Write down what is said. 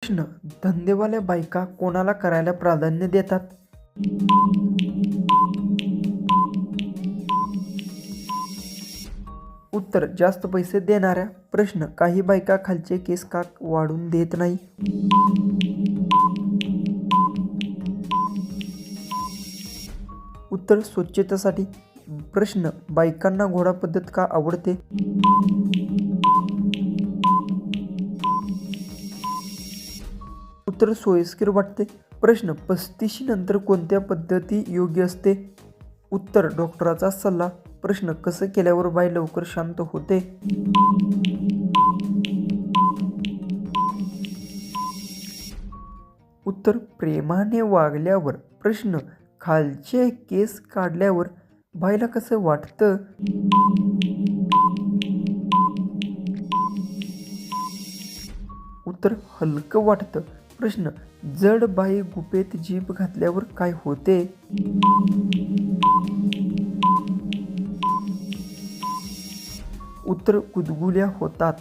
प्रश्न, धंदेवाल्या बायका कोणाला करायला प्राधान्य देतात? उत्तर, जास्त पैसे देणाऱ्या. प्रश्न, काही बायका खालचे केस का वाढून देत नाही? उत्तर, स्वच्छतेसाठी. प्रश्न, बायकांना घोडा पद्धत का आवडते? उत्तर, सोयीस्कर वाटते. प्रश्न, 35 नंतर कोणत्या पद्धती योग्य असते? उत्तर, डॉक्टराचा सल्ला. प्रश्न, कसं केल्यावर बाई लवकर शांत होते? उत्तर, प्रेमाने वागल्यावर. प्रश्न, खालचे केस काढल्यावर बाईला कसं वाटतं? उत्तर, हलकं वाटतं. प्रश्न, जड बाई गुपेत जीभ घातल्यावर काय होते? उत्तर, गुदगुल्या होतात.